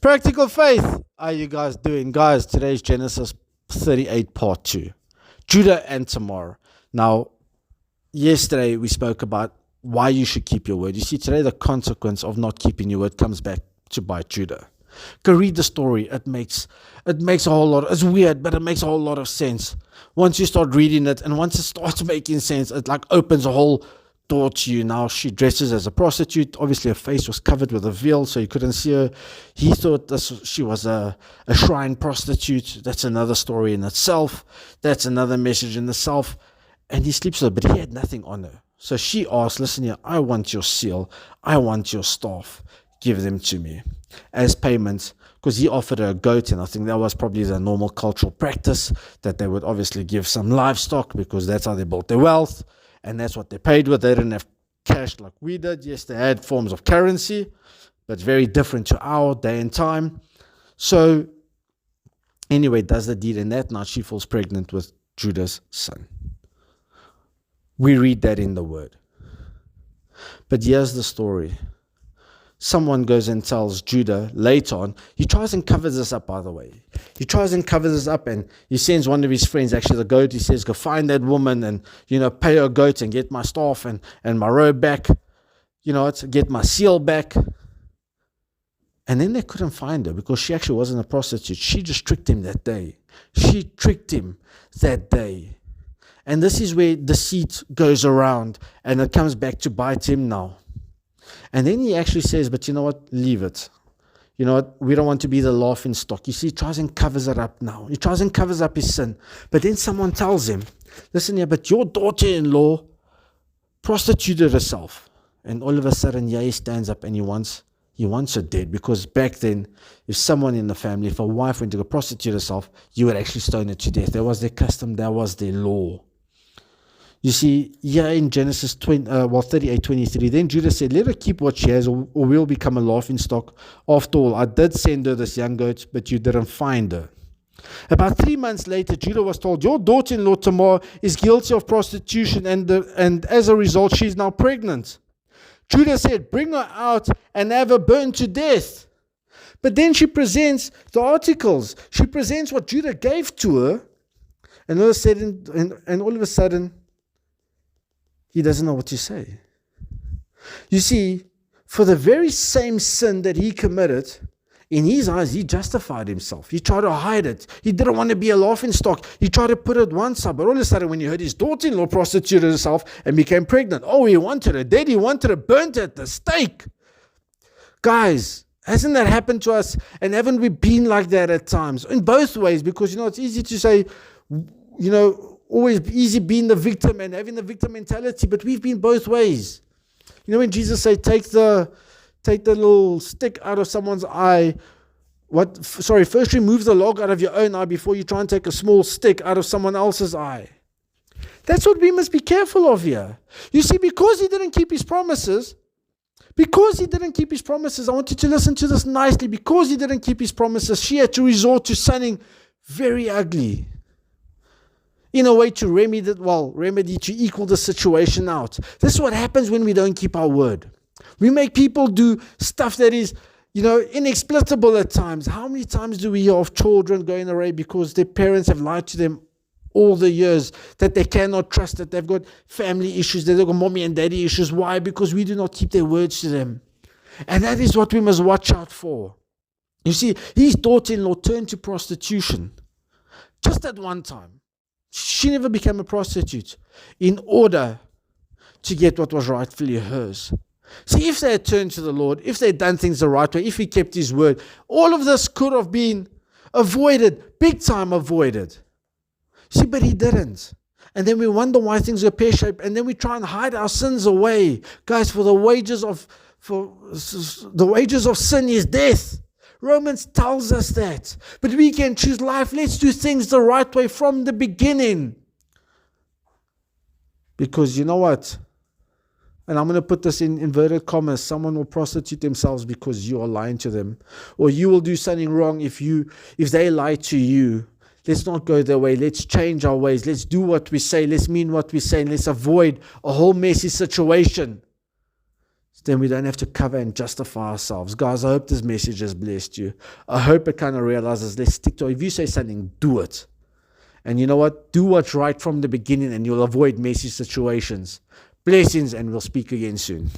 Practical faith. How are you guys doing? Guys, today's Genesis 38 part 2. Judah and Tamar. Now, yesterday we spoke about why you should keep your word. You see, today the consequence of not keeping your word comes back to bite Judah. Go read the story. It makes a whole lot. It's weird, but it makes a whole lot of sense. Once you start reading it, and once it starts making sense, it like opens a whole door to you. Now she dresses as a prostitute. Obviously, her face was covered with a veil, so you couldn't see her. He thought she was a shrine prostitute. That's another story in itself. That's another message in itself. And he sleeps with her, but he had nothing on her. So she asked, listen here, I want your seal. I want your staff. Give them to me as payment, because he offered her a goat, and I think that was probably the normal cultural practice, that they would obviously give some livestock because that's how they built their wealth, and that's what they paid with. They didn't have cash like we did. Yes, they had forms of currency, but very different to our day and time. So anyway, does the deed, and that night she falls pregnant with Judah's son. We read that in the word. But here's the story. Someone goes and tells Judah later on. He tries and covers this up, by the way. He tries and covers this up, and he sends one of his friends, actually the goat. He says, go find that woman and, pay her goat and get my staff and my robe back. Get my seal back. And then they couldn't find her because she actually wasn't a prostitute. She just tricked him that day. And this is where deceit goes around, and it comes back to bite him now. And then he actually says, but you know what, leave it. You know what, we don't want to be the laughing stock. You see, he tries and covers it up now. He tries and covers up his sin. But then someone tells him, listen here, but your daughter-in-law prostituted herself. And all of a sudden, he stands up and he wants her dead. Because back then, if someone in the family, if a wife went to go prostitute herself, you would actually stone her to death. That was their custom. That was their law. You see, here in Genesis 38:23, then Judah said, let her keep what she has, or we'll become a laughing stock. After all, I did send her this young goat, but you didn't find her. About 3 months later, Judah was told, your daughter-in-law Tamar is guilty of prostitution, and as a result, she's now pregnant. Judah said, bring her out and have her burned to death. But then she presents the articles. She presents what Judah gave to her, and all of a sudden, he doesn't know what to say. You see, for the very same sin that he committed, in his eyes, he justified himself. He tried to hide it. He didn't want to be a laughing stock. He tried to put it one side. But all of a sudden, when he heard his daughter-in-law prostituted herself and became pregnant, he wanted her dead. He wanted her burnt at the stake. Guys, hasn't that happened to us? And haven't we been like that at times? In both ways, because, it's easy to say, always easy being the victim and having the victim mentality, but we've been both ways. When Jesus said, take the little stick out of someone's eye, first remove the log out of your own eye before you try and take a small stick out of someone else's eye. That's what we must be careful of here. You see, because he didn't keep his promises, I want you to listen to this nicely. Because he didn't keep his promises, she had to resort to something very ugly, in a way to remedy to equal the situation out. This is what happens when we don't keep our word. We make people do stuff that is, inexplicable at times. How many times do we hear of children going away because their parents have lied to them all the years, that they cannot trust, that they've got family issues, that they've got mommy and daddy issues? Why? Because we do not keep their words to them. And that is what we must watch out for. You see, his daughter-in-law turned to prostitution just at one time. She never became a prostitute in order to get what was rightfully hers. See, if they had turned to the Lord, if they had done things the right way, if he kept his word, all of this could have been avoided, big time avoided. See, but he didn't. And then we wonder why things are pear-shaped, and then we try and hide our sins away. Guys, for the wages of sin is death. Romans tells us that. But we can choose life. Let's do things the right way from the beginning. Because you know what? And I'm going to put this in inverted commas. Someone will prostitute themselves because you are lying to them. Or you will do something wrong if they lie to you. Let's not go their way. Let's change our ways. Let's do what we say. Let's mean what we say. And let's avoid a whole messy situation. then we don't have to cover and justify ourselves. Guys, I hope this message has blessed you. I hope it kind of realizes, let's stick to it. If you say something, do it. And you know what? Do what's right from the beginning and you'll avoid messy situations. Blessings, and we'll speak again soon.